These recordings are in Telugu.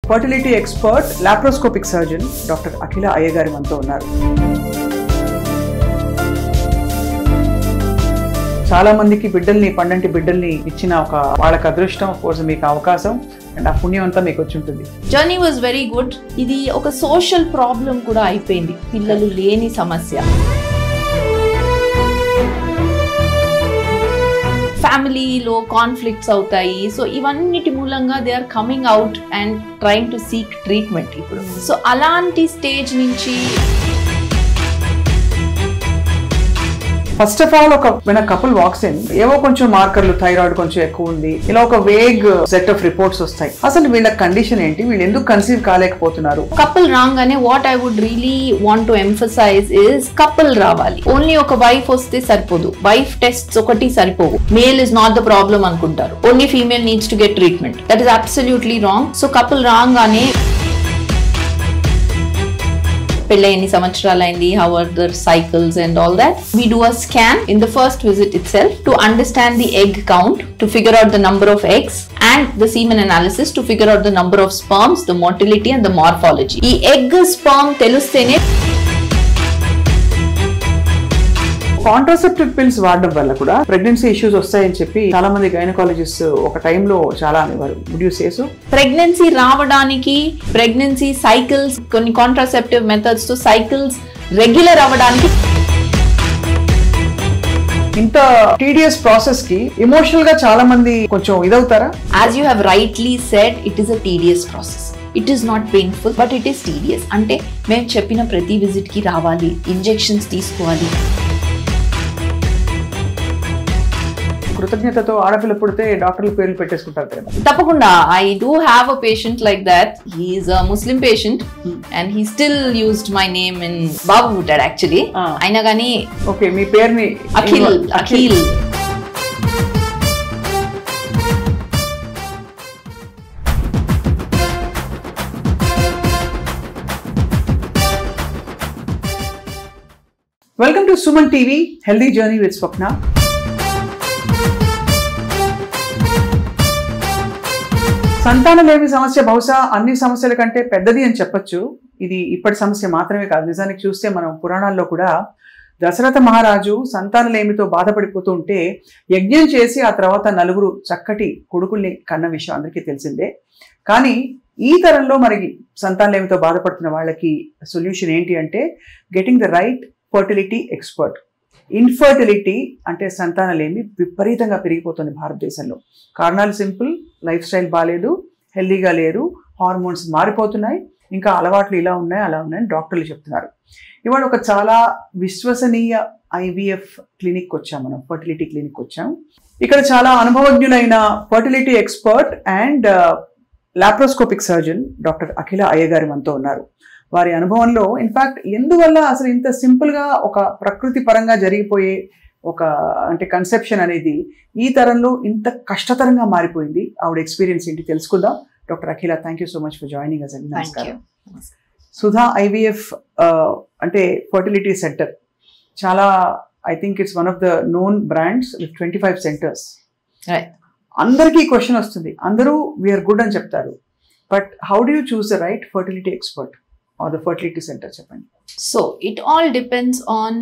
Fertility expert laparoscopic surgeon doctor Akhila Ayya గారి మనతో ఉన్నారు. చాలా మందికి బిడ్డల్ని పండంటి బిడ్డల్ని ఇచ్చిన ఒక వాళ్ళకి అదృష్టం కోసం మీకు అవకాశం అండ్ ఆ పుణ్యం అంతా మీకు వచ్చి ఉంటుంది. Journey was very good. ఇది ఒక సోషల్ ప్రాబ్లం కూడా అయిపోయింది, పిల్లలు లేని సమస్య. ఫ్యామిలీలో కాన్ఫ్లిక్ట్స్ అవుతాయి. సో ఇవన్నిటి మూలంగా they are coming out and trying to seek treatment ఇప్పుడు. సో అలాంటి స్టేజ్ నుంచి first of all when a couple walks in, ఏవో కొంచెం మార్కర్లు, థైరాయిడ్ కొంచెం ఎక్కువ ఉంది, ఇలా ఒక వేగ్ సెట్ ఆఫ్ రిపోర్ట్స్ వస్తాయి. అసలు వీళ్ళ కండిషన్ ఏంటి, వీళ్ళు ఎందుకు కన్సీవ్ కాలేకపోతున్నారు? కపుల్ రాగానే what I would really want to emphasise is couple రావాలి. ఓన్లీ ఒక వైఫ్ వస్తే సరిపోదు, వైఫ్ టెస్ట్స్ ఒకటి సరిపోవు. Male is not the problem అనుకుంటారు, only female needs to get treatment. That is absolutely wrong. So couple రాగానే పెళ్ళి ఎన్ని సంవత్సరాలు అయింది, how are the cycles and all that. We do a scan in the first visit itself to understand the egg count, to figure out the number of eggs, and the semen analysis to figure out the number of sperms, the motility and the morphology. ఈ egg sperm తెలుస్తేనే కాంట్రాసెప్టివ్ పిల్స్ వాడడం వల్ల కూడా ప్రెగ్నెన్సీ ఇష్యూస్ వస్తాయని చెప్పి చాలా మంది గైనకాలజిస్ట్ ఒక టైంలో చాలా అనేవారు. Would you say so? Pregnancy రావడానికి, ప్రెగ్నెన్సీ సైకిల్స్, కొన్ని కాంట్రాసెప్టివ్ మెథడ్స్ తో సైకిల్స్ రెగ్యులర్ అవ్వడానికి, ఇంత టీడీఎస్ ప్రాసెస్ కి ఎమోషనల్ గా చాలా మంది కొంచెం ఇదవుతారా? As you have rightly said, it is a tedious process. It is not painful, but it is tedious. అంటే మేము చెప్పిన ప్రతి విజిట్ కి రావాలి, ఇంజెక్షన్స్ తీసుకోవాలి. కృతజ్ఞతతో ఆడపిల్ల పుడితే డాక్టర్ల పేర్లు పెట్టేసుకుంటారు కదా. తప్పకుండా. I do have a patient like that. He is a Muslim patient and he still used my name in బాబు పుట్టాడు యాక్చువల్లీ. అయినా కానీ ఓకే, మీ పేరుని Akhil. Akhil welcome to Suman TV healthy journey with Swapna. సంతానలేమి సమస్య బహుశా అన్ని సమస్యల కంటే పెద్దది అని చెప్పొచ్చు. ఇది ఇప్పటి సమస్య మాత్రమే కాదు. నిజానికి చూస్తే మనం పురాణాల్లో కూడా దశరథ మహారాజు సంతానలేమితో బాధపడిపోతూ ఉంటే యజ్ఞం చేసి ఆ తర్వాత 4 చక్కటి కొడుకుల్ని కన్న విషయం అందరికీ తెలిసిందే. కానీ ఈ తరంలో మరి సంతానలేమితో బాధపడుతున్న వాళ్ళకి సొల్యూషన్ ఏంటి అంటే getting the right fertility expert. Infertility అంటే సంతానలేమి విపరీతంగా పెరిగిపోతుంది భారతదేశంలో. కారణాలు సింపుల్, లైఫ్ స్టైల్ బాగాలేదు, హెల్దీగా లేరు, హార్మోన్స్ మారిపోతున్నాయి, ఇంకా అలవాట్లు ఇలా ఉన్నాయి అలా ఉన్నాయని డాక్టర్లు చెప్తున్నారు. ఇవాళ ఒక చాలా విశ్వసనీయ ఐవీఎఫ్ క్లినిక్ వచ్చాం, మనం ఫర్టిలిటీ క్లినిక్ వచ్చాం. ఇక్కడ చాలా అనుభవజ్ఞులైన fertility expert and laparoscopic surgeon doctor Akhila Ayya గారి మనతో ఉన్నారు. వారి అనుభవంలో ఇన్ఫాక్ట్ ఎందువల్ల అసలు ఇంత సింపుల్గా ఒక ప్రకృతి పరంగా జరిగిపోయే ఒక అంటే కన్సెప్షన్ అనేది ఈ తరంలో ఇంత కష్టతరంగా మారిపోయింది, ఆవిడ ఎక్స్పీరియన్స్ ఏంటి తెలుసుకుందాం. Doctor Akhila, thank you so much for joining us. నమస్కారం. సుధా ఐవీఎఫ్ అంటే ఫర్టిలిటీ సెంటర్, చాలా I think it's one of the known brands with 25 centres. అందరికీ క్వశ్చన్ వస్తుంది, అందరూ వీఆర్ గుడ్ అని చెప్తారు, but how do you choose the right fertility expert or the fertility center? చెప్పండి. So it all depends on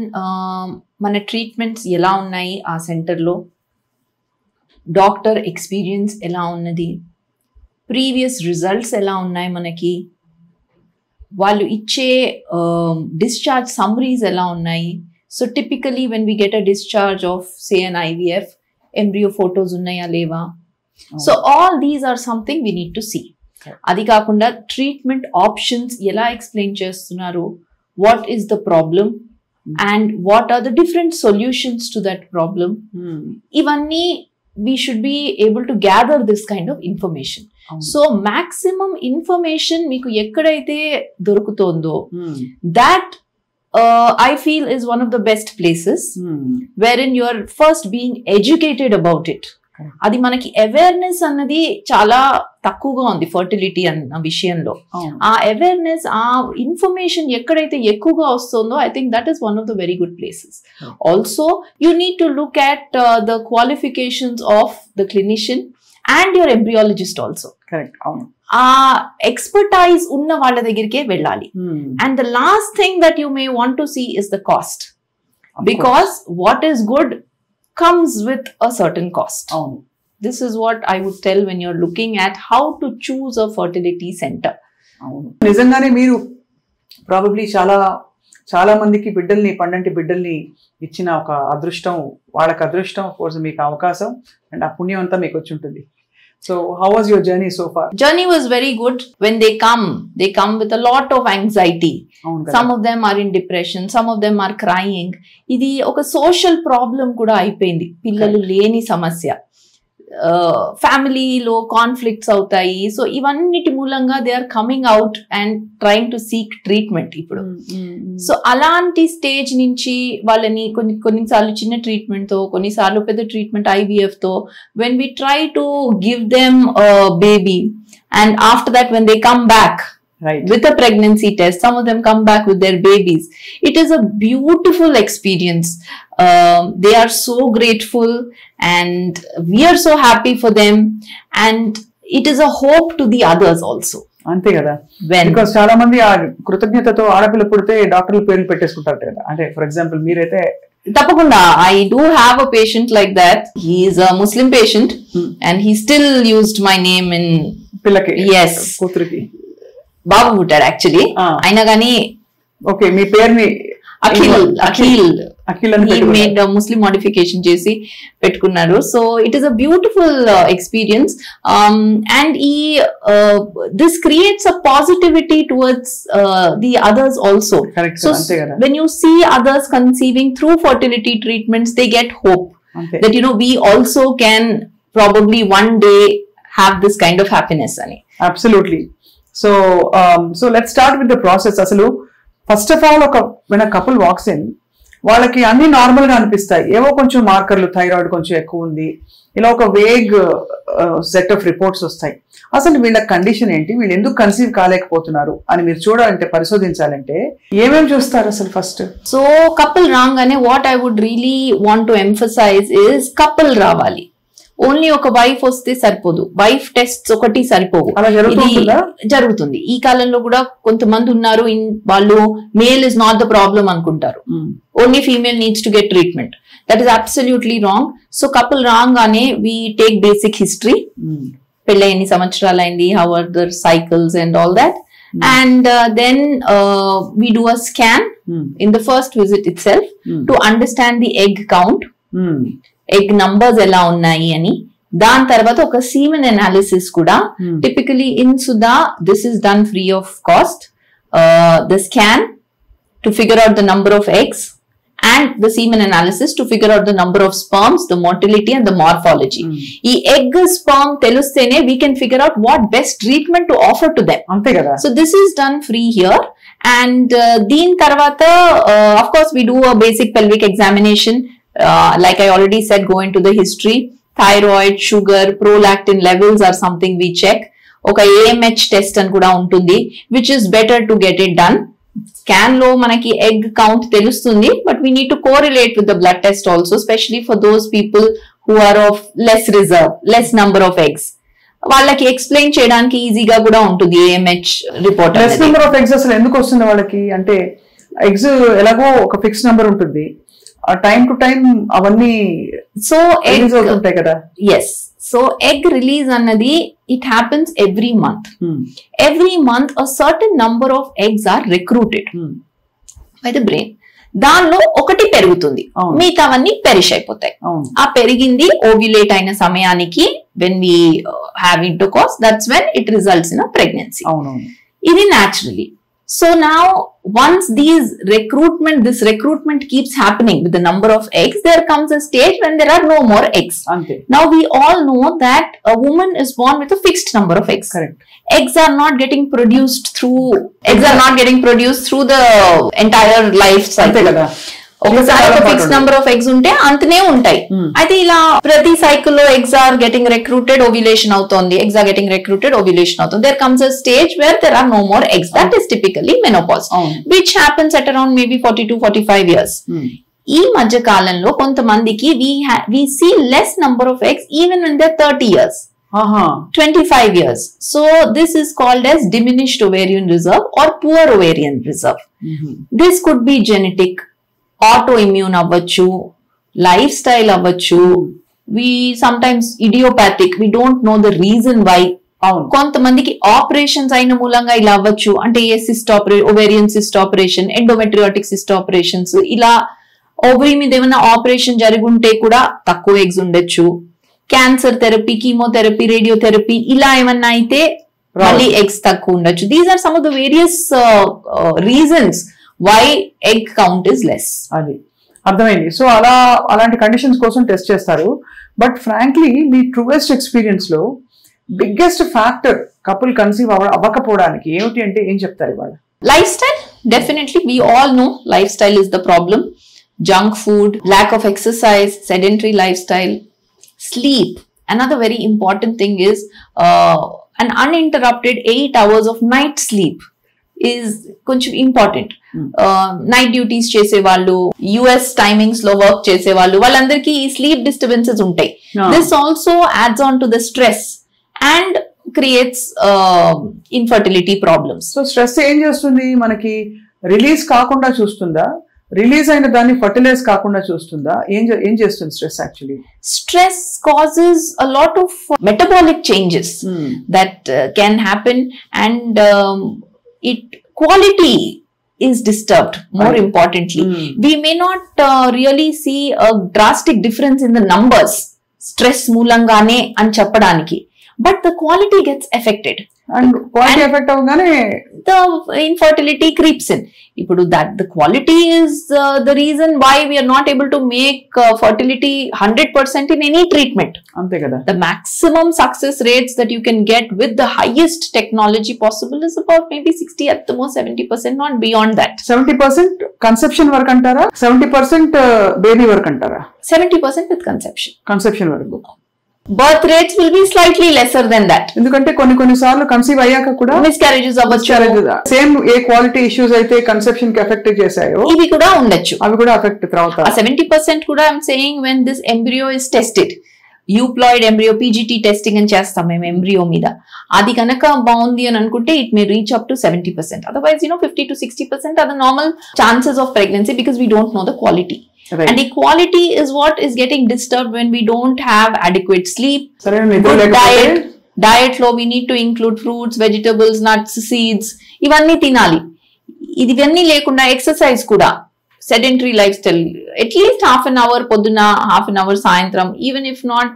మన ట్రీట్మెంట్స్ ఎలా ఉన్నాయి ఆ సెంటర్లో, డాక్టర్ ఎక్స్పీరియన్స్ ఎలా ఉన్నది, ప్రీవియస్ రిజల్ట్స్ ఎలా ఉన్నాయి మనకి, వాళ్ళు ఇచ్చే డిశ్చార్జ్ సమ్మరీస్ ఎలా ఉన్నాయి. So typically when we get a discharge of say an IVF, embryo photos ఉన్నాయా లేవా. So all these are something we need to see. అది కాకుండా ట్రీట్మెంట్ ఆప్షన్స్ ఎలా ఎక్స్ప్లెయిన్ చేస్తున్నారు, what is the problem and what are the different solutions to that problem. ఇవన్నీ we should be able to gather this kind of information. So maximum information మీకు ఎక్కడైతే దొరుకుతుందో that I feel is one of the best places wherein you are first being educated about it. అది మనకి అవేర్నెస్ అన్నది చాలా తక్కువగా ఉంది ఫర్టిలిటీ అన్న విషయంలో. ఆ అవేర్నెస్, ఆ ఇన్ఫర్మేషన్ ఎక్కడైతే ఎక్కువగా వస్తుందో I think that is one of the very good places. Also you need to look at the qualifications of the clinician and your embryologist also. Correct. అవును. ఆ ఎక్స్పర్టైజ్ ఉన్న వాళ్ళ దగ్గరికే వెళ్ళాలి. And the last thing that you may want to see is the cost, because what is good comes with a certain cost. This is what I would tell when you're looking at how to choose a fertility center. నిజంగానే మీరు ప్రాబబ్లీ చాలా మందికి బిడ్డల్ని, పండంటి బిడ్డల్ని ఇచ్చిన ఒక అదృష్టం, వాళ్ళకి అదృష్టం, కోర్స్ మీకు అవకాశం అండ్ ఆ పుణ్యం అంతా మీకు వచ్చి ఉంటుంది. So how was your journey so far? Journey was very good. When they come with a lot of anxiety. Some of them are in depression, some of them are crying. ఇది ఒక సోషల్ ప్రాబ్లం కూడా అయిపోయింది, పిల్లలు లేని సమస్య. ఫ్యామిలీలో కాన్ఫ్లిక్ట్స్ అవుతాయి. సో ఇవన్నిటి మూలంగా they are coming out and trying to seek treatment ఇప్పుడు. సో అలాంటి స్టేజ్ నుంచి వాళ్ళని కొన్నిసార్లు చిన్న ట్రీట్మెంట్ తో, కొన్నిసార్లు పెద్ద ట్రీట్మెంట్ IVF తో, when we try to give them baby and after that when they come back with a pregnancy test, some of them come back with their babies. It is a beautiful experience. They are so grateful and we are so happy for them, and it is a hope to the others also. అంతే కదా, బికాస్ చాలా మంది ఆ కృతజ్ఞతతో ఆడపిల్ల పుడితే డాక్టర్లు పేర్లు పెట్టేసుకుంటారు కదా. అంటే ఫర్ ఎగ్జాంపుల్ మీరైతే తప్పకుండా, I do have a patient like that. He is a Muslim patient and he still used my name in పిల్లకి, yes, కూతురికి బాబు పుట్టాడు యాక్చువల్లీ. అయినా కానీ ఓకే, మీ పేరుని అఖిల్ మేడ్ ముస్లిం మోడిఫికేషన్ చేసి పెట్టుకున్నారు. So it is a beautiful experience and this creates a positivity towards the others also. So when you see others conceiving through fertility treatments, they get hope that we also can probably one day have this kind of happiness ani. Absolutely. So let's start with the process. అసలు first of all when a couple walks in, వాళ్ళకి అన్ని నార్మల్ గా అనిపిస్తాయి. ఏవో కొంచెం మార్కర్లు, థైరాయిడ్ కొంచెం ఎక్కువ ఉంది, ఇలా ఒక వేగ్ సెట్ ఆఫ్ రిపోర్ట్స్ వస్తాయి. అసలు వీళ్ళ కండిషన్ ఏంటి, వీళ్ళు ఎందుకు కన్సీవ్ కాలేకపోతున్నారు అని మీరు చూడాలంటే, పరిశోధించాలంటే ఏమేమి చూస్తారు అసలు ఫస్ట్? సో కపుల్ రాగానే what I would really want to emphasise is couple రావాలి. ఓన్లీ ఒక వైఫ్ వస్తే సరిపోదు, వైఫ్ టెస్ట్ ఒకటి సరిపోవు. జరుగుతుంది ఈ కాలంలో కూడా. కొంతమంది ఉన్నారు వాళ్ళు male is not the problem అనుకుంటారు, only female needs to get treatment. That is absolutely wrong. So couple రాగానే వీ టేక్ బేసిక్ హిస్టరీ, పెళ్ళి ఎన్ని సంవత్సరాలు అయింది, how are their cycles and all that, and then we do a scan in the first visit itself to understand the egg count, egg numbers ఎలా ఉన్నాయి అని. దాని తర్వాత ఒక సీమెన్ అనాలిసిస్ కూడా. Typically in Sudha this is done free of cost. The scan to figure out the number of eggs and the semen analysis to figure out the number of sperms, the motility and the morphology. ఈ egg sperm telustene we can figure out what best treatment to offer to them. ante kada. So this is done free here. And దీని తర్వాత of course we do a basic pelvic examination. Like I already said, go into the history. Thyroid, sugar, prolactin levels are something we check. ఒక AMH test అని కూడా ఉంటుంది, which is better to get it done. Scan లో మనకి ఎగ్ కౌంట్ తెలుస్తుంది, but we need to correlate with the blood test also, especially for those people who are of less reserve, less number of eggs. వాళ్ళకి ఎక్స్ప్లెయిన్ చేయడానికి ఈజీగా కూడా ఉంటుంది AMH report. Less number of eggs అసలు ఎందుకు వస్తుంది వాళ్ళకి అంటే, ఎగ్స్ ఎలాగో ఒక ఫిక్స్ నంబర్ ఉంటుంది, టైం టు టైం అవన్నీ సో ఎగ్స్ అవుతుంటాయి కదా. ఎస్, సో ఎగ్ రిలీజ్ అన్నది it happens every month. Every month a certain number of eggs are recruited by the brain. దానిలో ఒకటి పెరుగుతుంది, మిగతావన్నీ పెరిష్ అయిపోతాయి. ఆ పెరిగింది ఓవ్యులేట్ అయిన సమయానికి when we have intercourse, that's when it results in a pregnancy. ఇది naturally. So now once this recruitment keeps happening with the number of eggs, there comes a stage when there are no more eggs. Now we all know that a woman is born with a fixed number of eggs. Correct. Eggs are not getting produced through the entire life cycle. ఒకసారి ఒక ఫిక్స్ నెంబర్ ఆఫ్ ఎగ్స్ ఉంటే అంతనే ఉంటాయి. అయితే ఇలా ప్రతి సైకిల్ లో eggs are getting recruited, ovulation అవుతుంది, eggs are getting recruited, ovulation అవుతుంది. There comes a stage where there are no more eggs. That is typically menopause, which happens at around maybe 40-45 years. ఈ మధ్య కాలంలో కొంతమందికి we see less number of eggs even when they're 30 years. 25 years. So this is called as diminished ovarian reserve or poor ovarian reserve. This could be genetic, autoimmune avvachu, lifestyle avvachu. We sometimes idiopathic, we don't know the reason why. కొంతమందికి ఆపరేషన్స్ అయిన మూలంగా ఇలా అవ్వచ్చు. అంటే a cyst ovarian cyst operation, endometriotic cyst operations, ఇలా ఓవరీ మీద ఏమైనా ఆపరేషన్ జరుగుంటే కూడా తక్కువ ఎగ్స్ ఉండొచ్చు. క్యాన్సర్ థెరపీ, కీమోథెరపీ, రేడియోథెరపీ ఇలా ఏమన్నా అయితే మళ్ళీ ఎగ్స్ తక్కువ ఉండొచ్చు. These are some of the various reasons why egg count is less. అది అర్థమైంది. సో అలాంటి కండిషన్స్ కోసం టెస్ట్ చేస్తారు. బట్ ఫ్రాంక్లీ మీ ట్రూయెస్ట్ ఎక్స్పీరియన్స్ లో బిగ్గెస్ట్ ఫ్యాక్టర్ కపుల్ కన్సీవ్ అవ్వకపోవడానికి ఏమిటి అంటే ఏం చెప్తారు ఇవాళ? Lifestyle. Definitely we all know lifestyle is the problem. Junk food, lack of exercise, sedentary lifestyle, sleep. Another very important thing is an uninterrupted 8 hours of night sleep is కొంచెం ఇంపార్టెంట్. నైట్ డ్యూటీస్ చేసే వాళ్ళు, యుఎస్ టైమింగ్స్ లో వర్క్ చేసే వాళ్ళు, వాళ్ళందరికీ ఈ స్లీప్ డిస్టర్బెన్సెస్ ఉంటాయి. This also ads on to the stress and creates infertility problems. So stress ఏం చేస్తుంది? మనకి రిలీజ్ కాకుండా చూస్తుందా? రిలీజ్ అయిన దాన్ని ఫర్టిలైజ్ కాకుండా చూస్తుందా? ఏం చేస్తుంది stress? Actually stress causes a lot of metabolic changes that can happen, and it quality is disturbed. More importantly, we may not really see a drastic difference in the numbers stress మూలంగానే అని చెప్పడానికి, but the quality gets affected. And quality affect avagane the infertility creeps in. Ipudu that the quality is the reason why we are not able to make fertility 100% in any treatment. Ante kada. The maximum success rates that you can get with the highest technology possible is about maybe 60, at the most 70%, not beyond that. 70% conception work antara, 70% baby work antara. 70% with conception work. Birth rates will be slightly lesser than that. ఎందుకంటే కొన్ని సార్లు కన్సీవ్ అయ్యాక కూడా మిస్క్యారేజెస్ అవ్వచ్చు. సేమ్ ఏ క్వాలిటీ ఇష్యూస్ అయితే కన్సెప్షన్ కి ఎఫెక్ట్ చేశాయో ఇవి కూడా ఉండొచ్చు. అవి కూడా ఎఫెక్ట్ తర్వాత 70% కూడా I'm saying when this embryo is tested, euploid embryo PGT testing అని చేస్తాం మేము ఎంబ్రియో మీద. అది కనుక బాగుంది అని అనుకుంటే it may reach up to 70%. Otherwise 50 to 60% are the normal chances of pregnancy because we don't know the quality. Right. And the quality is what is getting disturbed when we don't have adequate sleep, good diet lo we need to include fruits, vegetables, nuts, seeds, ivanni tinali. Ivanni lekunda exercise kuda, sedentary lifestyle, at least half an hour poduna, half an hour sayantram, even if not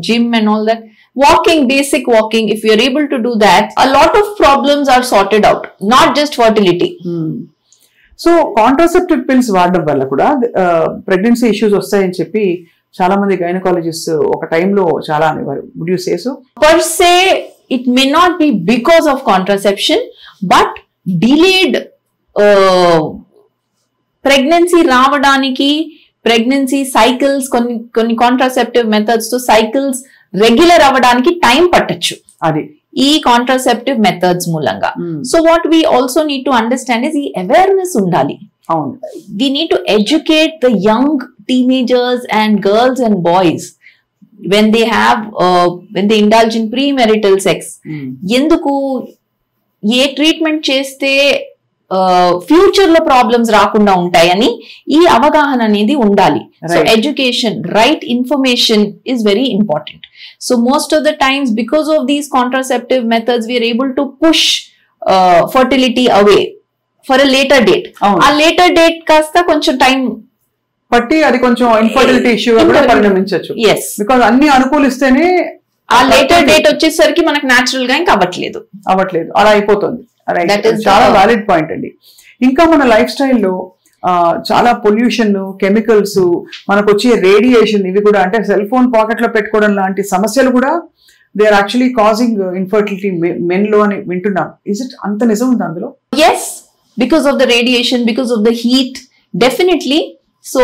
gym and all that. Walking, basic walking, if you are able to do that, a lot of problems are sorted out, not just fertility. So contraceptive pills వాడడం వల్ల కూడా ప్రెగ్నెన్సీ ఇష్యూస్ వస్తాయని చెప్పి చాలా మంది గైనకాలజిస్ట్ ఒక టైంలో చాలా అనేవారు. Would you say so? Per se it may not be because of contraception, but delayed pregnancy రావడానికి, ప్రెగ్నెన్సీ సైకిల్స్, కొన్ని కాంట్రాసెప్టివ్ మెథడ్స్ తో సైకిల్స్ రెగ్యులర్ అవ్వడానికి టైం పట్టొచ్చు అది ఈ కాంట్రాసెప్టివ్ మెథడ్స్ మూలంగా. So what we also need to understand is ఈ అవేర్నెస్ ఉండాలి. We need to educate the young teenagers and girls and boys when they indulge in premarital sex. ఎందుకు, ఏ ట్రీట్మెంట్ చేస్తే ఫ్యూచర్ లో ప్రాబ్లమ్స్ రాకుండా ఉంటాయని ఈ అవగాహన అనేది ఉండాలి. So education, right information is very important. So most of the times because of these contraceptive methods we're able to push fertility away for a later date. ఆ లేటర్ డేట్ కాస్త కొంచెం టైం పట్టి అది కొంచెం ఇన్ఫర్టిలిటీ ఇష్యూ కూడా పరిణమించవచ్చు. ఎస్, బికాస్ అన్ని అనుకూలిస్తేనే ఆ లేటర్ డేట్ వచ్చేసరికి మనకు న్యాచురల్ గా ఇంకా అవ్వట్లేదు, అలా అయిపోతుంది. చాలా వ్యాలిడ్ పాయింట్ అండి. ఇంకా మన లైఫ్ స్టైల్లో చాలా పొల్యూషన్, కెమికల్స్, మనకు వచ్చే రేడియేషన్, ఇవి కూడా అంటే సెల్ ఫోన్ పాకెట్ లో పెట్టుకోవడం లాంటి సమస్యలు కూడా they are actually causing infertility men లో అని వింటున్నాం. ఇస్ ఇట్ అంత నిజం ఉంది అందులో? Yes, because of the radiation, because of the heat, definitely. So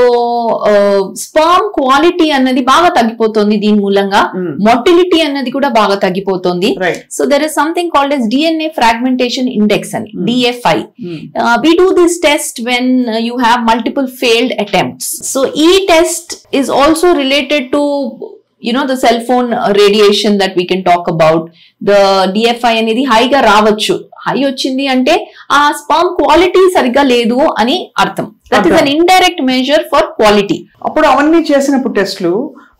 sperm quality అన్నది బాగా తగ్గిపోతుంది దీని మూలంగా. మొటిలిటీ అన్నది కూడా బాగా తగ్గిపోతుంది. So there is something called as DNA fragmentation index అని, DFI. We do this test when you have multiple failed attempts. So ఈ test is also related to the cell phone radiation that we can talk about, the DFI అనేది హైగా రావచ్చు. హై వచ్చింది అంటే ఆ స్పర్మ్ క్వాలిటీ సరిగ్గా లేదు అని అర్థం. That is an indirect measure for quality. అప్పుడు అవన్నీ చేసినప్పుడు టెస్ట్లు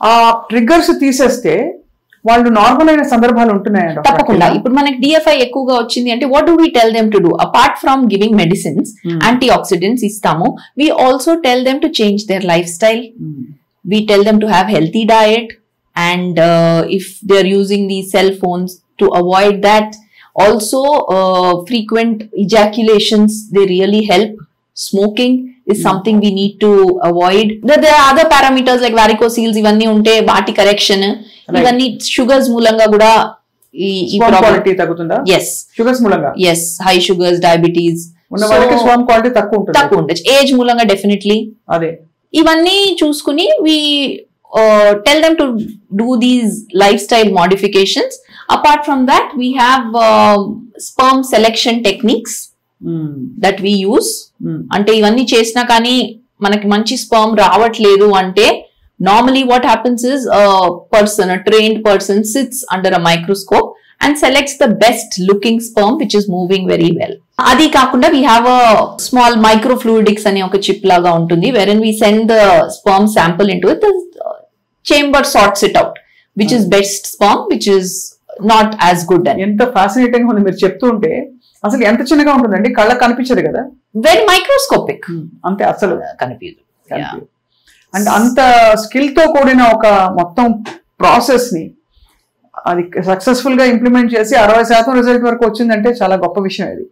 ఆ ట్రిగ్గర్స్ తీసేస్తే వాళ్ళు నార్మల్ అయిన సందర్భాలు ఉంటున్నాయండి? తప్పకుండా. ఇప్పుడు మనకి డిఎఫ్ఐ ఎక్కువగా వచ్చింది అంటే what do we tell them to do? Apart from giving medicines, antioxidants ఇస్తాము, we also tell them to change their lifestyle. We tell them to have healthy diet, and if they're using these cell phones, to avoid that. Also frequent ejaculations, they really help. Smoking is something we need to avoid. There are other parameters like varicocele ivanni unte body correction, ivanni sugars moolanga kuda ఈ క్వాలిటీ తగ్గుతుందా? yes, sugars మూలంగా. yes, high sugars, diabetes ఉన్న వాళ్ళకి స్పర్మ్ క్వాలిటీ తక్కువ ఉంటుంది. ఏజ్ మూలంగా డెఫినెట్లీ అదే. ఇవన్నీ చూసుకుని we tell them to do these lifestyle modifications. Apart from that, we have sperm selection techniques that we use. అంటే ఇవన్నీ చేసినా కానీ మనకి మంచి sperm రావట్లేదు అంటే normally what happens is a trained person sits under a microscope and selects the best looking sperm which is moving very well. అది కాకుండా we have a small microfluidics అనే ఒక చిప్ లాగా ఉంటుంది, wherein we send the sperm sample into it. The chamber sorts it out which is best sperm, which is not as good. ఎంత ఫ్యాసినేటింగ్ ఉంది మీరు చెప్తుంటే. అసలు ఎంత చిన్నగా ఉంటుందండి, కళ్ళకి కనిపించదు కదా? Very microscopic. అంతే, అసలు కనిపించదు. అంటే అంత స్కిల్ తో కూడిన ఒక మొత్తం ప్రాసెస్ ని అది సక్సెస్ఫుల్ గా ఇంప్లిమెంట్ చేసి 60% రిజల్ట్ వరకు వచ్చిందంటే చాలా గొప్ప విషయం ఇది.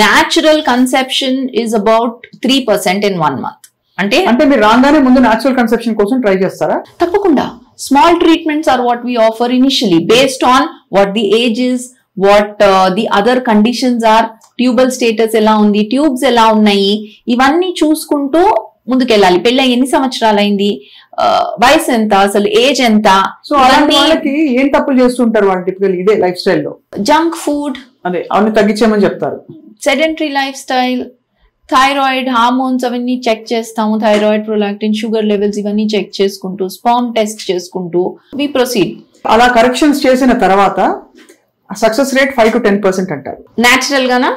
Natural conception is about 3% in 1 month. అంటే మీరు రాగానే ముందు న్యాచురల్ కన్సెప్షన్ కోసం ట్రై చేస్తారా? తప్పకుండా. Small treatments are what we offer initially based on what the age is, what the other conditions are, tubal status ఎలా ఉంది, ట్యూబ్స్ ఎలా ఉన్నాయి, ఇవన్నీ చూసుకుంటూ ముందుకెళ్ళాలి. పెళ్ళి ఎన్ని సంవత్సరాలు అయింది, వయసు ఎంత, అసలు ఏజ్ ఎంత. సో వాళ్ళకి ఏం తప్పులు చేస్తుంటారు వాళ్ళు టిపికల్ ఇదే లైఫ్ స్టైల్లో? జంక్ ఫుడ్, అదే అవన్నీ తగ్గించేమని చెప్తారు. Sedentary life style, thyroid hormones అవన్నీ చెక్ చేస్తాము, థైరాయిడ్, ప్రొలాక్టిన్, షుగర్ లెవెల్స్ ఇవన్నీ చెక్ చేసుకుంటూ, స్పర్మ్ టెస్ట్ చేసుకుంటూ వి ప్రొసీడ్. అలా కరెక్షన్స్ చేసిన తర్వాత సక్సెస్ రేట్ 5 to 10% అంటారు. నేచురల్ గానా?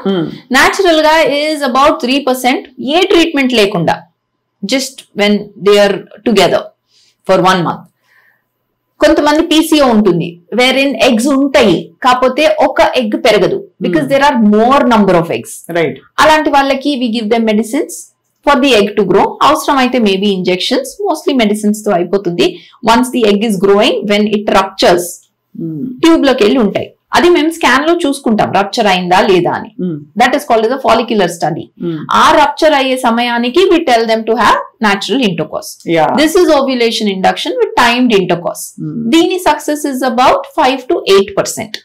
నేచురల్ గా ఈజ్ అబౌట్ 3%. ఏ ట్రీట్మెంట్ లేకుండా, just when they are together for 1 month. కొంతమంది పీసీఓ ఉంటుంది, వేర్ ఇన్ ఎగ్స్ ఉంటాయి కాకపోతే ఒక ఎగ్ పెరగదు, because there are more number of eggs. Right. అలాంటి వాళ్ళకి we give them medicines for the egg to grow. అవసరం అయితే మేబీ ఇంజెక్షన్స్, మోస్ట్లీ మెడిసిన్స్ తో అయిపోతుంది. Once the egg is growing, when it ruptures, tube లోకి వెళ్ళి ఉంటాయి, అది మేము స్కాన్ లో చూసుకుంటాం రప్చర్ అయిందా లేదా అని. That is called as follicular study. ఆ రప్చర్ అయ్యే సమయానికి we tell them to have natural intercourse. This is ovulation induction with timed intercourse. దీని success is about 5 to 8%.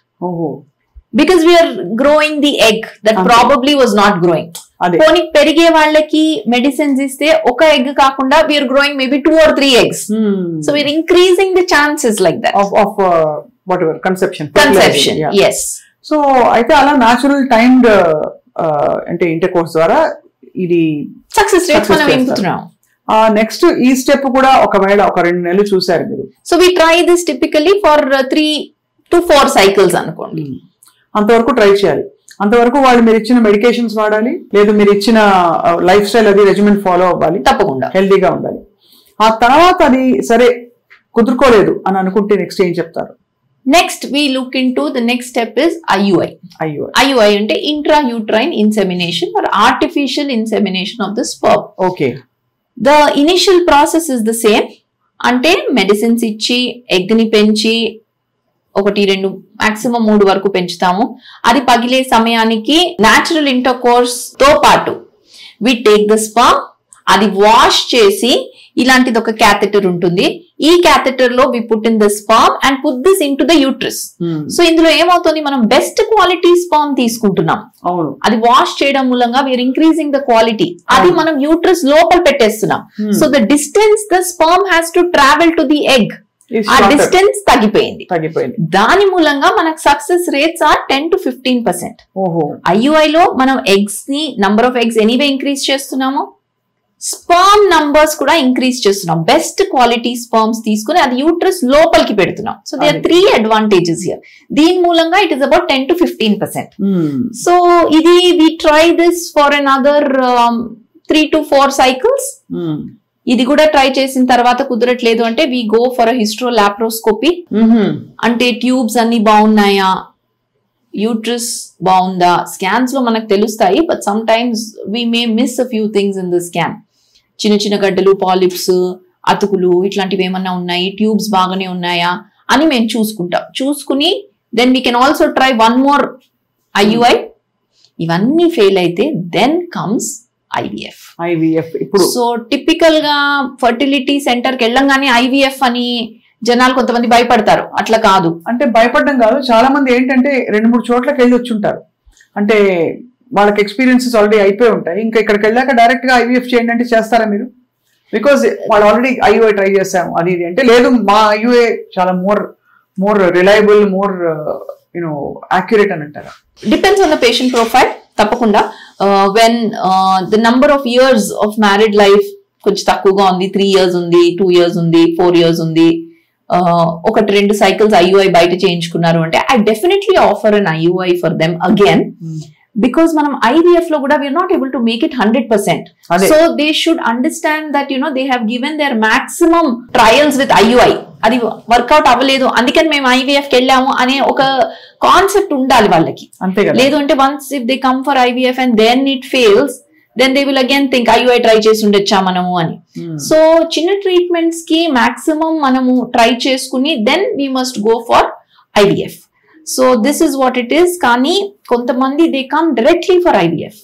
Because we're growing the egg that probably was not growing. పోనీ పెరిగే వాళ్ళకి మెడిసిన్స్ ఇస్తే ఒక ఎగ్ కాకుండా we're growing maybe 2 or 3 eggs. So we're increasing the chances like that of whatever conception. Yes. So అయితే అలా న్యాచురల్ టైమ్డ్ అంటే ఇంటర్కోర్స్ ద్వారా ఇది సక్సెస్ రేట్స్ మనం ఇంపుతున్నాం. నెక్స్ట్ ఈ స్టెప్ కూడా ఒకవేళ ఒక 2 నెలలు చూసారు మీరు, so we try this typically for 3 to 4 cycles అనుకోండి. అంతవరకు ట్రై చేయాలి. అంతవరకు వాళ్ళు మీరు ఇచ్చిన మెడికేషన్స్ వాడాలి, లేదు మీరు ఇచ్చిన లైఫ్ స్టైల్ అది రెజిమెంట్ ఫాలో అవ్వాలి, తప్పకుండా హెల్దీగా ఉండాలి. ఆ తర్వాత అది సరే కుదురుకోలేదు అని అనుకుంటే నెక్స్ట్ ఏం చెప్తారు? Next we look into the next step is IUI. IUI అంటే intrauterine insemination or artificial insemination of the sperm. Okay. The initial process is the same. అంటే మెడిసిన్స్ ఇచ్చి ఎగ్ ని పెంచి 1, 2 మాక్సిమం 3 వరకు పెంచుతాము. అది పగిలే సమయానికి న్యాచురల్ ఇంటర్కోర్స్ తో పాటు వి టేక్ ద స్పర్మ్, అది వాష్ చేసి ఇలాంటిది ఒక క్యాథెటర్ ఉంటుంది. ఈ క్యాథెటర్ లో we put in the sperm and put this into the uterus. So ఇందులో ఏమవుతుంది, మనం బెస్ట్ క్వాలిటీ స్పర్మ్ తీసుకుంటున్నాం. అది వాష్ చేయడం మూలంగా వీఆర్ ఇంక్రీజింగ్ ద క్వాలిటీ. అది మనం యూట్రస్ లోపల పెట్టేస్తున్నాం. So the distance the sperm has to travel to the egg, ఆ డిస్టెన్స్ తగ్గిపోయింది. దాని మూలంగా మనకు success rates are 10 to 15%. IUI లో మనం ఎగ్స్ ని number of eggs anyway increase చేస్తున్నాము, స్పర్మ్ నంబర్స్ కూడా ఇంక్రీజ్ చేస్తున్నాం. బెస్ట్ క్వాలిటీ స్పర్మ్స్ తీసుకుని అది యూట్రస్ లోపలికి పెడుతున్నాం. So they are 3 advantages here. దీని మూలంగా it is about 10 to 15%. So ఇది we try this for another 3 to 4 cycles. ఇది కూడా ట్రై చేసిన తర్వాత కుదరట్లేదు అంటే వి గో ఫర్ అ హిస్ట్రోలాప్రోస్కోపీ. అంటే ట్యూబ్స్ అన్ని బాగున్నాయా, యూట్రస్ బాగుందా, స్కాన్స్ లో మనకు తెలుస్తాయి. But sometimes we may miss a few things in the scan. చిన్న చిన్న గడ్డలు, పాలిప్స్, అతుకులు ఇట్లాంటివి ఏమన్నా ఉన్నాయి, ట్యూబ్స్ బాగానే ఉన్నాయా అని మేము చూసుకుంటాం. చూసుకుని then we can also try 1 more IUI. ఇవన్నీ ఫెయిల్ అయితే దెన్ కమ్స్ IVF. ఇప్పుడు సో టిపికల్ గా ఫర్టిలిటీ సెంటర్ కి వెళ్ళంగానే IVF అని జనాలు కొంతమంది భయపడతారు. అట్లా కాదు. అంటే భయపడడం కాదు, చాలా మంది ఏంటంటే 2-3 చోట్లకి వెళ్ళి వచ్చి ఉంటారు. అంటే వాళ్ళకి ఎక్స్పీరియన్సెస్ ఆల్రెడీ అయిపోయి ఉంటాయి. ఇంకా ఇక్కడికి వెళ్ళాక డైరెక్ట్ గా IVF చేయండి అంటే చేస్తారా మీరు? బికాస్ వాళ్ళు ఆల్రెడీ IUI ట్రై చేసాము అది ఇది అంటే, లేదు మా IUI చాలా మోర్ రిలయబుల్, మోర్ యాక్యురేట్ అని అంటారా? Depends on the patient profile. తప్పకుండా when the number of years of married life కొంచెం తక్కువగా ఉంది, 3 years ఉంది, 2 years ఉంది, 4 years ఉంది, 1-2 cycles IUI బయట చేయించుకున్నారు అంటే I definitely offer an IUI for them again. Because మనం IVF లో కూడా we're not able to make it 100%. So they should understand that they have given their maximum trials with IUI. అది వర్కౌట్ అవ్వలేదు అందుకని మేము IVF కి వెళ్ళాము అనే ఒక కాన్సెప్ట్ ఉండాలి వాళ్ళకి. లేదు అంటే once if they come for IVF and then it fails, then they will again think IUI try చేసి ఉండొచ్చా మనము అని. సో చిన్న ట్రీట్మెంట్స్ కి మాక్సిమం మనము ట్రై చేసుకుని then we must go for IVF. So this is what it is. కానీ కొంతమంది they come directly for IVF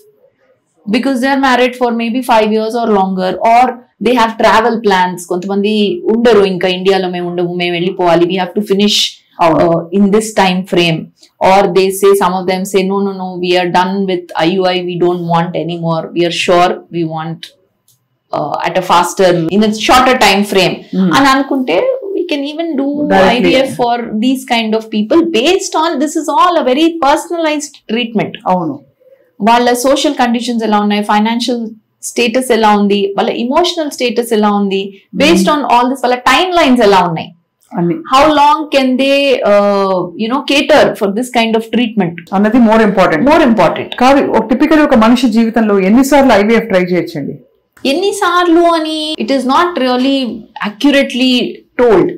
because they are married for maybe 5 years or longer, or they have travel plans. కొంతమంది ఉండరు, ఇంకా ఇండియాలో మేము ఉండము, మేము వెళ్ళిపోవాలి, we have to finish in this time frame. Or they say, some of them say, no, we are done with IUI, we don't want anymore, we are sure we want at a faster, in a shorter time frame. And anukunte we can even do directly IVF for these kind of people based on, this is all a very personalized treatment. అవును, వాళ్ళ సోషల్ కండిషన్స్ ఎలా ఉన్నాయి, ఫైనాన్షియల్ స్టేటస్ ఎలా ఉంది, వాళ్ళ ఇమోషనల్ స్టేటస్ ఎలా ఉంది, బేస్డ్ ఆన్ ఆల్ దిస్ వాళ్ళ టైమ్ లైన్స్ ఎలా ఉన్నాయి, how long can they cater for this kind of treatment అన్నది మోర్ ఇంపార్టెంట్ కాదు. టిపికల్ ఒక మనిషి జీవితంలో ఎన్నిసార్లు IVF ట్రై చేయొచ్చండి? ఎన్నిసార్లు అని it is not really accurately told.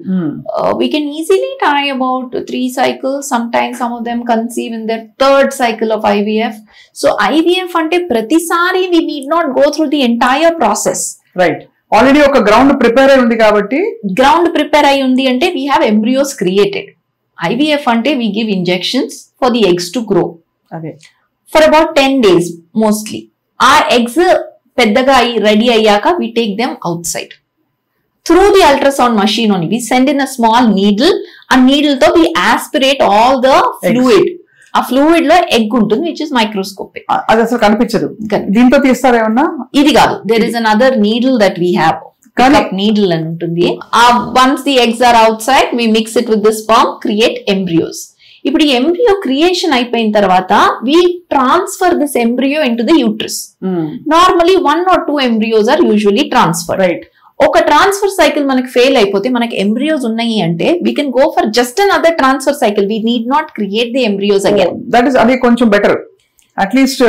We can easily try about 3 cycles. Sometimes some of them conceive in their 3rd cycle of IVF. So IVF ante pratisari we need not go through the entire process. Right. Already oka ground prepare ayi undi kabatti. Ground prepare ayi undi ante we have embryos created. IVF ante we give injections for the eggs to grow. Okay. For about 10 days mostly. Our eggs peddaga ayi ready ayyaka we take them outside. Through the ultrasound machine only, we send in a small needle, and needle to we aspirate all the fluid. A fluid lo egg ఉంటుంది, which is microscopic. అది అసలు కనిపించదు. దీంతో తీస్తారా ఏమన్నా? ఇది కాదు, there is another needle that we have. Cup needle అని ఉంటుంది. Once the eggs are outside, we mix it with the sperm, create embryos. ఇప్పుడు ఈ embryo creation అయిపోయిన తర్వాత we transfer this embryo into the uterus. Normally 1 or 2 embryos are usually transferred. Right. ఒక ట్రాన్స్ఫర్ సైకిల్ మనకి ఫెయిల్ అయిపోతే, మనకి ఎంబ్రియోస్ ఉన్నాయి అంటే we can go for just another transfer cycle. We need not create the embryos again. That is అది కొంచెం బెటర్. అట్లీస్ట్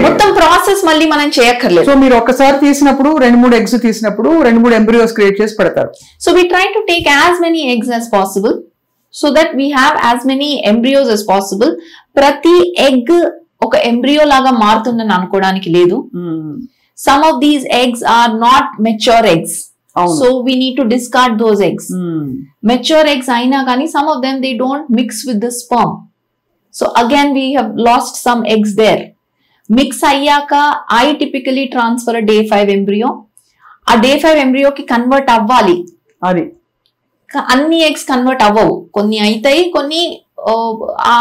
మొత్తం ప్రాసెస్ మళ్ళీ మనం చేయక్కర్లేదు. సో మీరు ఒక్కసారి తీసినప్పుడు 2-3 eggs తీసినప్పుడు 2-3 embryos క్రియేట్ చేసి పెడతారు. So we try to take as many eggs as possible so that we have as many embryos as possible. ప్రతి ఎగ్ ఒక ఎంబ్రియో లాగా మారుతుందని అనుకోవడానికి లేదు. Some of these eggs are not mature eggs. So we need to discard those eggs. Mature eggs aina kani some of them they don't mix with the sperm. So again we have lost some eggs there. Mix ayyaka I typically transfer a day 5 embryo. A day 5 embryo ki convert avvali. Adi. Anni eggs convert avvavu. Konni aitayi, konni a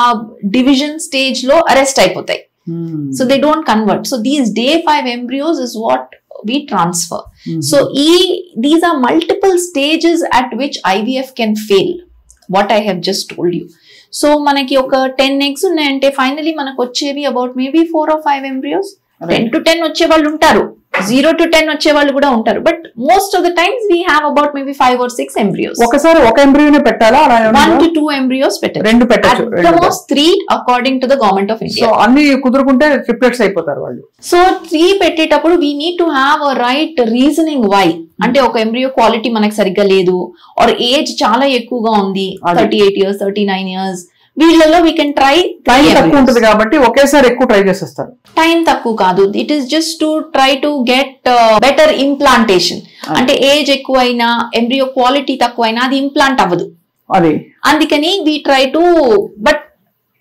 division stage lo arrest అయిపోతాయి. So they don't convert. So these day 5 embryos is what we transfer. So these are multiple stages at which IVF can fail. What I have just told you. So manaki oka 10 eggs unnayante finally manaku వచ్చేవి about maybe 4 or 5 embryos. 10 to 10 వచ్చే వాళ్ళు ఉంటారు. 0 to 10 వచ్చే వాళ్ళు కూడా ఉంటారు. But most of the times we have about maybe 5 or 6 embryos. ఒకసారి ఒక ఎంబ్రియోనే పెట్టాలా? 1 to 2 embryos పెట్టారు. 2 పెట్టచ్చు. At the most 3 according to the government of India. సో అన్ని కుదురుకుంటే ట్రిప్లెట్స్ అయిపోతారు వాళ్ళు. సో 3 పెట్టేటప్పుడు we need to have a right reasoning why. అంటే ఒక ఎంబ్రియో క్వాలిటీ మనకు సరిగ్గా లేదు, ఆర్ ఏజ్ చాలా ఎక్కువగా ఉంది, 38 years 39 years, వీళ్ళలో వీ కెన్ ట్రై. టైం తక్కువ ఉంటుంది కాబట్టి ఒకేసారి ఎక్కువ ట్రై చేసేస్తారు. టైం తక్కువ కాదు, it is just to try to get better implantation. అంటే ఏజ్ ఎక్కువైనా ఎంబ్రియో క్వాలిటీ తక్కువైనా అది ఇంప్లాంట్ అవ్వదు. అది అందుకని we try to, but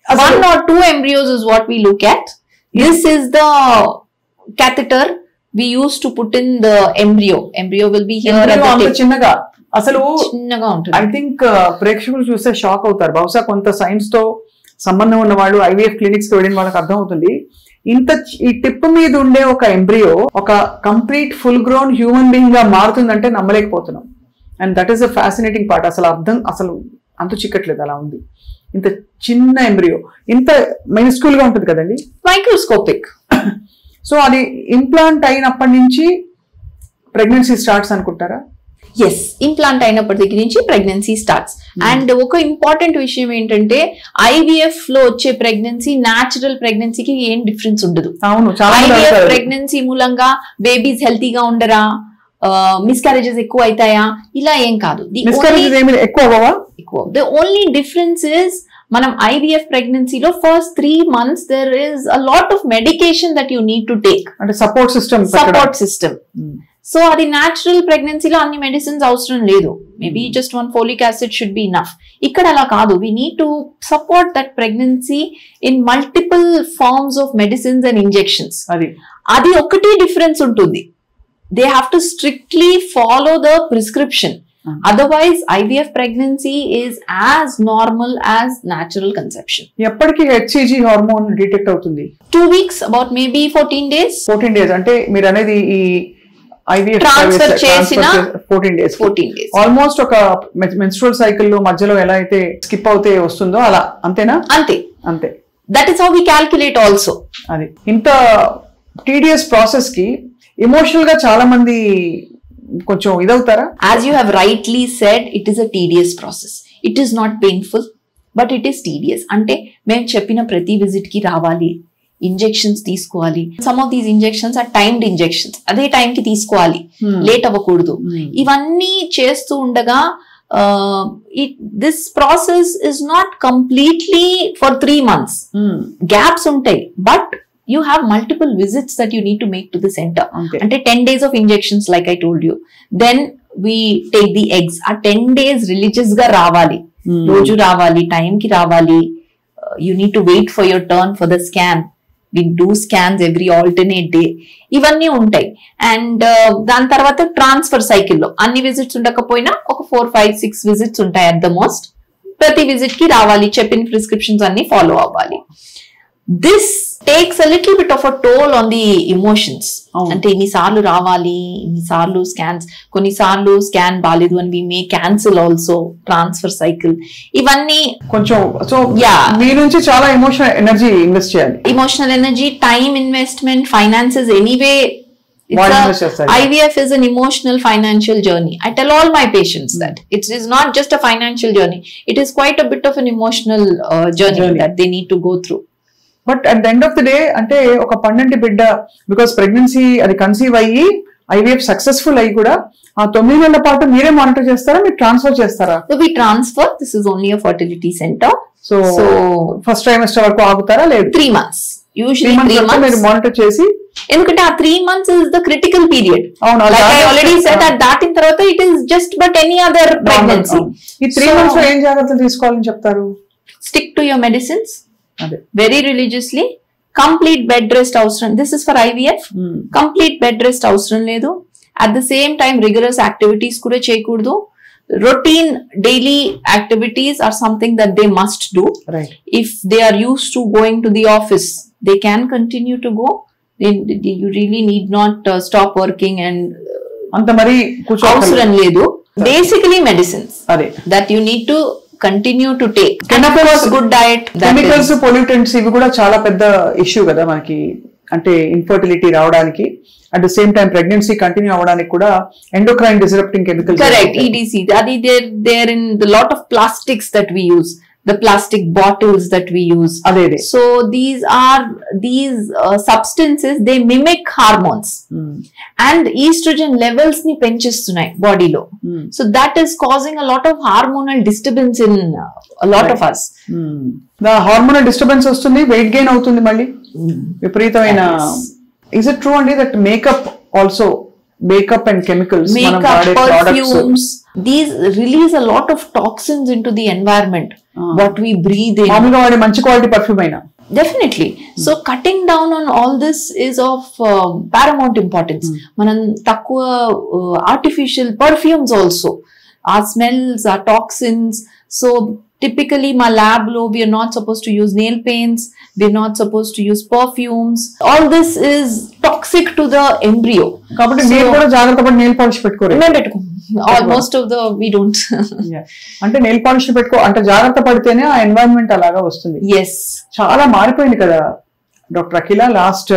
1 or 2 embryos is what we look at. This is the catheter we use to put in the embryo. Embryo will be here at the tip. చిన్నగా అసలు చిన్నగా ఉంటుంది. ఐ థింక్ ప్రేక్షకులు చూస్తే షాక్ అవుతారు. బహుశా కొంత సైన్స్ తో సంబంధం ఉన్న వాళ్ళు ఐవీఎఫ్ క్లినిక్స్ కి వెళ్ళిన వాళ్ళకి అర్థం అవుతుంది. ఈ టిప్ మీద ఉండే ఒక ఎంబ్రియో ఒక complete full grown human being గా మారుతుందంటే నమ్మలేకపోతున్నాం. And that is a fascinating part. అసలు అంత చిక్కట్లేదు, అలా ఉంది. ఇంత చిన్న ఎంబ్రియో ఇంత మైన్స్క్యూల్ గా ఉంటుంది కదండి, మైక్రోస్కోపిక్. సో అది ఇంప్లాంట్ అయినప్పటి నుంచి ప్రెగ్నెన్సీ స్టార్ట్స్ అనుకుంటారా? ఎస్, ఇంప్లాంట్ అయినప్పటి దగ్గర నుంచి ప్రెగ్నెన్సీ స్టార్ట్స్. అండ్ ఒక ఇంపార్టెంట్ విషయం ఏంటంటే ఐవీఎఫ్ లో వచ్చే ప్రెగ్నెన్సీ న్యాచురల్ ప్రెగ్నెన్సీకి ఏం డిఫరెన్స్ ఉండదు. అవును, ఐవీఎఫ్ ప్రెగ్నెన్సీ మూలంగా బేబీస్ హెల్తీగా ఉండరా, మిస్క్యారేజెస్ ఎక్కువ అవుతాయా, ఇలా ఏం కాదు. ద ఓన్లీ డిఫరెన్స్ ఇస్ మనం ఐవీఎఫ్ ప్రెగ్నెన్సీలో first 3 months there is a lot of medication that you need to take. అంటే సపోర్ట్ సిస్టమ్. సో అది న్యాచురల్ ప్రెగ్నెన్సీలో అన్ని మెడిసిన్స్ అవసరం లేదు. Maybe just 1 folic acid should be enough. ఇక్కడ అలా కాదు, we need to support that pregnancy in multiple forms of medicines and injections. అది ఒకటి డిఫరెన్స్ ఉంటుంది. They have to strictly follow the prescription. Otherwise, IVF pregnancy is as normal as natural conception. ఎప్పటికి HCG హార్మోన్ డిటెక్ట్ అవుతుంది? 2 weeks, about maybe 14 days. 14 days అంటే మీరు అనేది ఈ IVF ట్రాన్స్ఫర్ చేసిన 14 days. ఆల్మోస్ట్ ఒక మెన్స్ట్రువల్ సైకిల్ లో మధ్యలో ఎలా అయితే స్కిప్ అవుతే వస్తుందో అలా, అంతేనా? అంతే. That is how we calculate also. అది ఇంత టీడీఎస్ ప్రాసెస్ కి ఎమోషనల్ గా చాలా మంది కొంచెం ఇదవుతారా? As you have rightly said, it is a tedious process. It is not painful, but it is tedious. అంటే మేము చెప్పిన ప్రతి విజిట్ కి రావాలి, ఇంజెక్షన్స్ తీసుకోవాలి. Some of these injections are timed injections, అదే టైం కి తీసుకోవాలి, లేట్ అవ్వకూడదు. ఇవన్నీ చేస్తూ ఉండగా this process is not completely for 3 months. Gaps ఉంటాయి, but you have multiple visits that you need to make to the center. Ante 10 days of injections like I told you. Then we take the eggs. A 10 days religious ga ravali. Roju ravali, time ki ravali. You need to wait for your turn for the scan. We do scans every alternate day. Ivanni untai. And dan tarvata transfer cycle lo anni visits undakapoyina oka 4, 5, 6 visits untai at the most. Prati visit ki ravali, cheppin prescriptions anni follow avvali. This takes a little bit of a toll on the emotions. అంటే ఇన్నిసార్లు రావాలి, ఇన్నిసార్లు స్కాన్స్, కొన్నిసార్లు స్కాన్ బాలేదు అని we may cancel also transfer cycle. ఇవన్నీ కొంచెం సో మీ నుంచి చాలా ఎమోషనల్ ఎనర్జీ ఇన్వెస్ట్ చేయాలి. Emotional energy, time investment, finances. Anyway IVF is an emotional financial journey. I tell all my patients that it is not just a financial journey. It is quite a bit of an emotional journey that they need to go through. But at the end of the day అంటే ఒక పండంటి బిడ్డ బికాస్ ప్రెగ్నెన్సీ అది కన్సీవ్ అయ్యి ఐవీఎఫ్ సక్సెస్ఫుల్ అయ్యి కూడా ఆ 9 నెలల పాటు మీరే మానిటర్ చేస్తారా, మీరు ట్రాన్స్ఫర్ చేస్తారా? We transfer. This is only a fertility center. So first trimester వరకు ఆగుతారా? లేదు, 3 months. Usually 3 months మీరు మానిటర్ చేసి, ఎందుకంటే ఆ 3 months is the critical period. Like I already said, that దాటిన తర్వాత it is just but any other pregnancy. ఈ 3 months లో ఏం జాగ్రత్తలు తీసుకోవాలని చెప్తారు? Stick to your medicines. Very religiously. Complete bed rest అవసరం. This is for IVF. Complete bed rest అవసరం లేదు. At the same time rigorous activities కూడా చేయకూడదు. Routine daily activities are something that they must do. Right. If they are used to going to the office, they can continue to go. You really need not stop working and anta mari అవసరం లేదు. Basically medicines that you need to continue to take. Chemicals, good diet. Chemicals, pollutants ఇవి కూడా చాలా పెద్ద ఇష్యూ కదా మనకి, అంటే ఇన్ఫర్టిలిటీ రావడానికి. At the same time pregnancy continue అవ్వడానికి కూడా endocrine disrupting chemicals. Correct, EDC. They're in the lot of plastics that we use, the plastic bottles that we use. అదే So these substances, they mimic hormones and estrogen levels ni penchistunnai body lo. So that is causing a lot of hormonal disturbance in a lot of us. Hormonal disturbance వస్తుంది, వెయిట్ గెయిన్ అవుతుంది మళ్ళీ విపరీతమైన. Is it true only that makeup and chemicals, makeup, perfumes, these release a lot of toxins into the environment, what we breathe in. మామూలుగా వాడే మంచి క్వాలిటీ పర్ఫ్యూమ్ అయినా. Definitely. So cutting down on all this is of paramount importance. Manam takkuva artificial perfumes also, our smells, our toxins. So typically my lab lo, we are not supposed to use nail paints, we are not supposed to use perfumes. All this is toxic to the embryo. కాబట్టి మీరు కూడా జాగ్రత్త పడి నెయిల్ పాలిష్ పెట్టుకోరు. Most of the we don't. అంటే నెయిల్ పాలిష్ పెట్టుకో అంటే జాగ్రత్త పడితేనే ఆ ఎన్వైరన్మెంట్ అలాగా వస్తుంది. Yes. చాలా మారిపోయింది కదా doctor Akhila. Last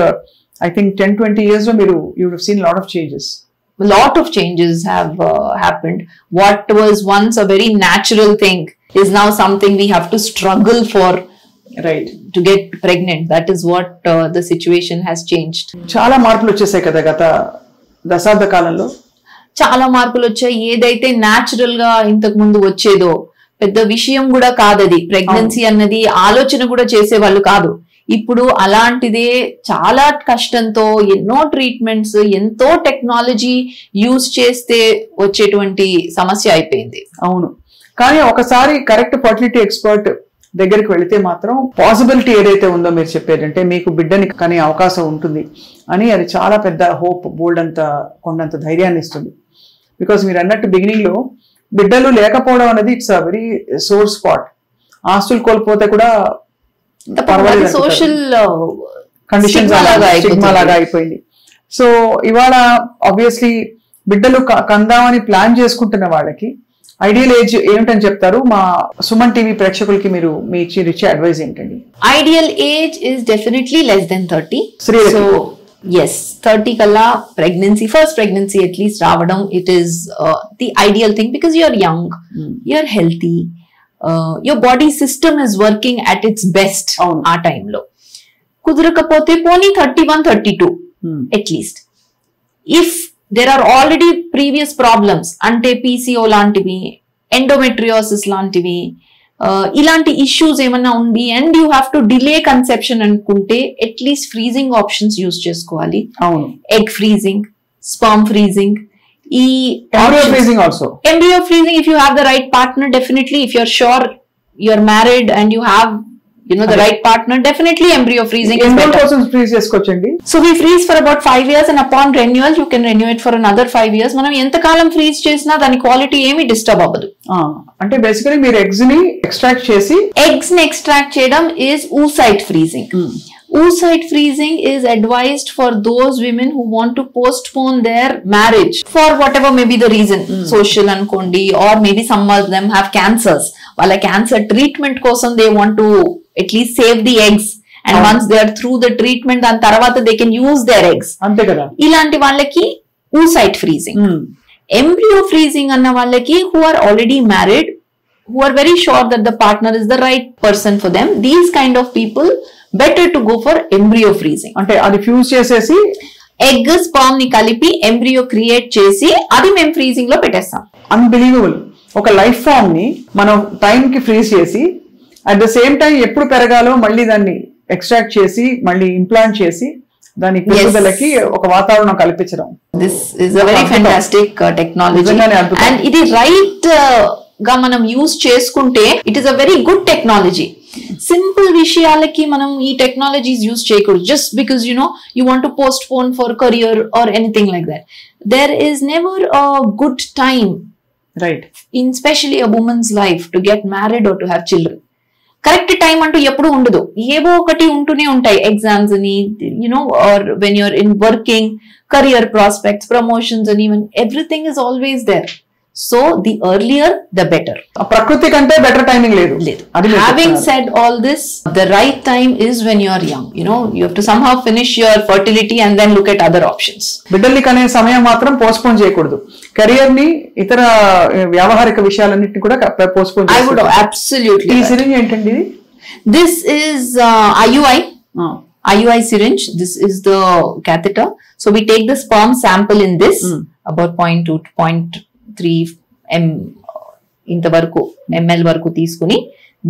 I think 10-20 years లో మీరు you would have seen a lot of changes. A lot of changes have happened. What was once a very natural thing is now something we have to struggle for, right, to get pregnant. That is what the situation has changed. చాలా మార్పులు వచ్చేసాయి కదా గత దశాబ్ద కాలంలో. చాలా మార్పులు వచ్చాయి. ఏదైతే న్యాచురల్ గా ఇంతకు ముందు వచ్చేదో పెద్ద విషయం కూడా కాదది. ప్రెగ్నెన్సీ అన్నది ఆలోచన కూడా చేసేవాళ్ళు కాదు. ఇప్పుడు అలాంటిదే చాలా కష్టంతో ఎన్నో ట్రీట్మెంట్స్, ఎంతో టెక్నాలజీ యూజ్ చేస్తే వచ్చేటువంటి సమస్య అయిపోయింది. అవును, కానీ ఒకసారి కరెక్ట్ ఫర్టిలిటీ ఎక్స్పర్ట్ దగ్గరికి వెళితే మాత్రం పాసిబిలిటీ ఏదైతే ఉందో మీరు చెప్పేదంటే మీకు బిడ్డని కనే అవకాశం ఉంటుంది అని, అది చాలా పెద్ద హోప్, బోల్డ్ అంత కొండంత ధైర్యాన్ని ఇస్తుంది. బికాస్ మీరు అన్నట్టు బిగినింగ్ లో బిడ్డలు లేకపోవడం అనేది it's a very sore spot. ఆస్తులు కోల్పోతే కూడా సోషల్ కండిషన్స్ స్టిగ్మా లాగా అయిపోయింది. సో ఇవాళ ఆబ్వియస్లీ బిడ్డలు కందామని ప్లాన్ చేసుకుంటున్న వాళ్ళకి ఐడియల్ ఏజ్ ఏమిటని చెప్తారు? మా సుమన్ టీవీ ప్రేక్షకులకి మీరు మీ ఇచ్చే అడ్వైస్ ఏంటండి? Ideal age is definitely less than 30. So yes, 30 kalla first pregnancy at least రావడం, it is the ideal thing because you're young, you're healthy, your body system is working at its best ఆ time లో. కుదరకపోతే పోనీ 31, 32 at least. If there are already previous problems అంటే PCO లాంటివి, endometriosis లాంటివి, ఇలాంటి ఇష్యూస్ ఏమన్నా ఉంది and you have to delay conception అనుకుంటే అట్లీస్ట్ ఫ్రీజింగ్ ఆప్షన్స్ యూజ్ చేసుకోవాలి. అవును, ఎగ్ ఫ్రీజింగ్, స్పర్మ్ ఫ్రీజింగ్, ఈ embryo freezing if you have the right partner, definitely. If you're sure you're married and you have the right partner, definitely embryo freezing is better. freeze చేసుకోవచ్చండి. So we freeze for about 5 years and upon renewal you can renew it for another 5 years. మనం ఎంత కాలం ఫ్రీజ్ చేసినా దాని క్వాలిటీ ఏమీ డిస్టర్బ్ అవ్వదు. అంటే బేసికలీ మీరు ఎగ్స్ ని ఎక్స్ట్రాక్ట్ చేయడం is oocyte freezing. Oocyte freezing is advised for those women who want to postpone their marriage for whatever may be the reason, social అనుకోండి, or maybe some of them have cancers. వాళ్ళ క్యాన్సర్ ట్రీట్మెంట్ కోసం they want to at least save the eggs, and once they are through the treatment దాని తర్వాత they can use their eggs. అంతే కదా. ఇలాంటి వాళ్ళకి oocyte freezing. Embryo freezing అన్న వాళ్ళకి who are already married, who are very sure that the partner is the right person for them, these kind of people better to go for embryo freezing. అంటే అది ఫ్యూజ్ చేసేసి ఎగ్ స్పర్మ్ ని కలిపి ఎంబ్రియో క్రియేట్ చేసి అది మేము ఫ్రీజింగ్ లో పెట్టేస్తాం. అన్బిలీవబుల్. ఒక లైఫ్ ఫామ్ ని మనం టైం కి ఫ్రీజ్ చేసి అట్ ద సేమ్ టైం ఎప్పుడు పెరగాలో మళ్ళీ దాన్ని ఎక్స్ట్రాక్ట్ చేసి మళ్ళీ ఇంప్లాంట్ చేసి దాని పెరుగుదలకి ఒక వాతావరణం కల్పించడం. This is a very fantastic technology and ఇది రైట్ గా మనం యూజ్ చేసుకుంటే it is a very good technology. Simple విషయాలకి మనం ఈ టెక్నాలజీస్ యూజ్ చేయకూడదు just because you want to postpone for career or anything like that. There is never a good time, right, in especially a woman's life to get married or to have children. Correct time అంటూ ఎప్పుడు ఉండదు, ఏవో ఒకటి ఉంటూనే ఉంటాయి. ఎగ్జామ్స్ అని or when you're in working, career prospects, promotions, and even everything is always there. So the earlier, the better. ప్రకృతి కంటే బెటర్ టైమింగ్ లేదు. Having said all this, the right time is when you are young. You know, you have to somehow finish your fertility and then look at other options. బిడ్డల్ని కనే సమయం మాత్రం పోస్ట్పోన్ చేయకూడదు. కెరియర్ ని, ఇతర వ్యావహారిక విషయాలన్నింటినీ కూడా పోస్ట్పోన్ I would absolutely. ఈ సిరింజ్ ఏంటండి? This is IUI. IUI syringe. This is the catheter. So we take the sperm sample in this, about 0.2 to 0.3 ml varaku teeskuni.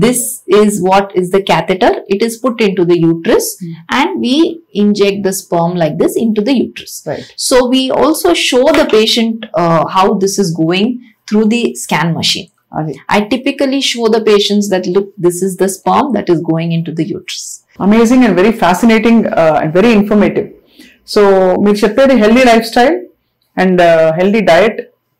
This is what is the catheter. It is put into the uterus and we inject the sperm like this into the uterus. Right. So we also show the patient how this is going through the scan machine. I typically show the patients that look, this is the sperm that is going into the uterus. Amazing and very fascinating and very informative. So మీరు చెప్పేది healthy life style and healthy diet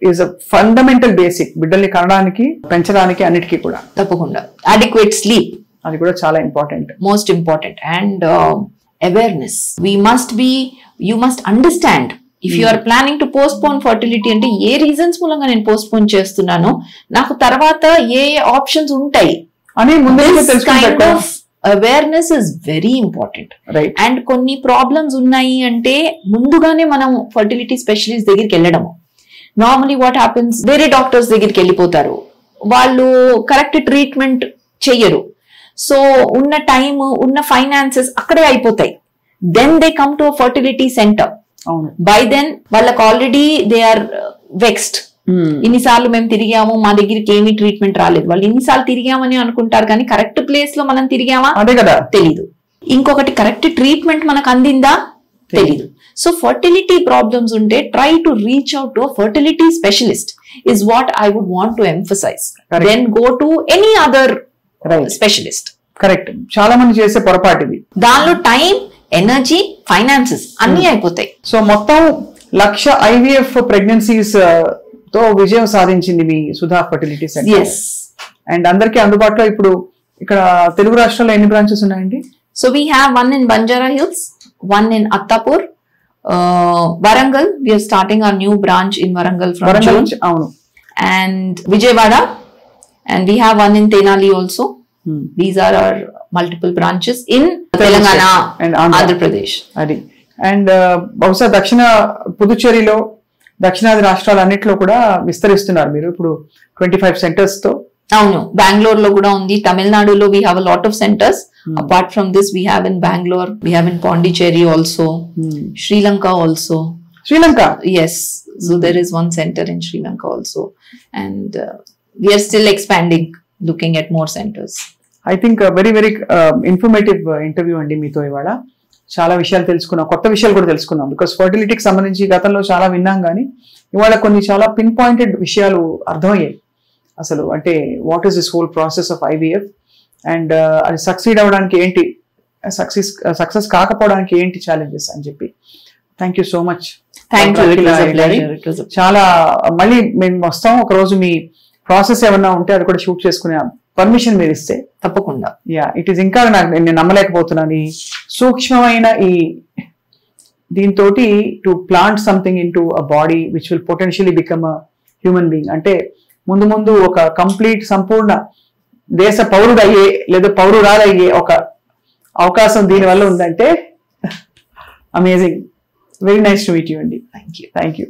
is a fundamental basic బిడ్డల్ని కనడానికి, పెంచడానికి, అన్నిటికీ కూడా. తప్పకుండా. adequate sleep, అది కూడా చాలా important, most important. And awareness, you must understand. If you are planning to postpone fertility అంటే ఏ రీజన్స్ మూలంగా నేను పోస్ట్పోన్ చేస్తున్నాను, నాకు తర్వాత ఏ ఆప్షన్స్ ఉంటాయి అని ముందుగా తెలుసుకుంటే awareness is very important. Right. And కొన్ని ప్రాబ్లమ్స్ ఉన్నాయి అంటే ముందుగానే మనం ఫర్టిలిటీ స్పెషలిస్ట్ దగ్గరికి వెళ్ళడము. నార్మలీ వాట్ హ్యాపెన్స్, వేరే డాక్టర్స్ దగ్గరికి వెళ్ళిపోతారు, వాళ్ళు కరెక్ట్ ట్రీట్మెంట్ చెయ్యరు. సో ఉన్న టైం, ఉన్న ఫైనాన్సెస్ అక్కడే అయిపోతాయి. Then they come to fertility centre. By then వాళ్ళకి ఆల్రెడీ దే ఆర్ వెక్స్డ్. ఇన్నిసార్లు మేము తిరిగాము, మా దగ్గరికి ఏమీ ట్రీట్మెంట్ రాలేదు. వాళ్ళు ఇన్నిసార్లు తిరిగామని అనుకుంటారు కానీ కరెక్ట్ ప్లేస్ లో మనం తిరిగామా అదే కదా తెలీదు. ఇంకొకటి కరెక్ట్ ట్రీట్మెంట్ మనకు అందిందా తెలీదు. సో ఫర్టిలిటీ ప్రాబ్లమ్స్ ఉంటే try to reach out to fertility specialist is what I would want to emphasize. Then go to any other specialist. Correct. చాలా మంది చేసే పొరపాటు ఇది. దానిలో టైం, ఎనర్జీ, ఫైనాన్సెస్ అన్ని అయిపోతాయి. సో మొత్తం 1,00,000 IVF ప్రెగ్నెన్సీస్ తో విజయం సాధించింది మీ సుధా ఫర్టిలిటీ సెంటర్. అండ్ అందరికీ అందుబాటులో ఇప్పుడు ఇక్కడ తెలుగు రాష్ట్రాల్లో ఎన్ని బ్రాంచెస్ ఉన్నాయండి? So we have one in Banjara hills, one in Attapur, Warangal. We are starting our new branch in Warangal from June. అవును. And Vijayawada, and we have one in Tenali also. These are our multiple branches in Telangana and Andhra Pradesh. అది. అండ్ బహుశా దక్షిణ పుదుచ్చేరిలో, దక్షిణాది రాష్ట్రాలన్నింటిలో కూడా విస్తరిస్తున్నారు మీరు ఇప్పుడు 25 సెంటర్స్ తో. అవును. బెంగళూరు లో కూడా ఉంది, తమిళనాడులో we have a lot of centers. Apart from this, we have in Bangalore, we have in Pondicherry also, Sri Lanka also. Sri Lanka? Yes. So there is one center in Sri Lanka also. And we are still expanding, looking at more centers. I think a very, very informative interview andi meeto ivala. చాలా విషయాలు తెలుసుకున్నాం, కొత్త విషయాలు కూడా తెలుసుకున్నాం. బికాస్ ఫర్టిలిటీకి సంబంధించి గతంలో చాలా విన్నాం కానీ ఇవాళ కొన్ని చాలా పిన్ పాయింటెడ్ విషయాలు అర్థమయ్యాయి. అసలు అంటే what is this whole process of IVF and అది సక్సీడ్ అవ్వడానికి ఏంటి, సక్సెస్ కాకపోవడానికి ఏంటి ఛాలెంజెస్ అని చెప్పి. Thank you so much. చాలా మళ్ళీ మేము వస్తాం ఒకరోజు, మీ ప్రాసెస్ ఏమన్నా ఉంటే అది కూడా షూట్ చేసుకునే పర్మిషన్ మీరు ఇస్తే. తప్పకుండా. యా, ఇట్ ఈస్ ఇంకా నేను నమ్మలేకపోతున్నాను ఈ సూక్ష్మమైన ఈ దీంతో to plant something in to a body which will potentially become a human being. అంటే ముందు ముందు ఒక కంప్లీట్ సంపూర్ణ దేశ పౌరుడయ్యే లేదా పౌరురాలయ్యే ఒక అవకాశం దీనివల్ల ఉందంటే amazing. Very nice to meet you అండి. Thank you. Thank you.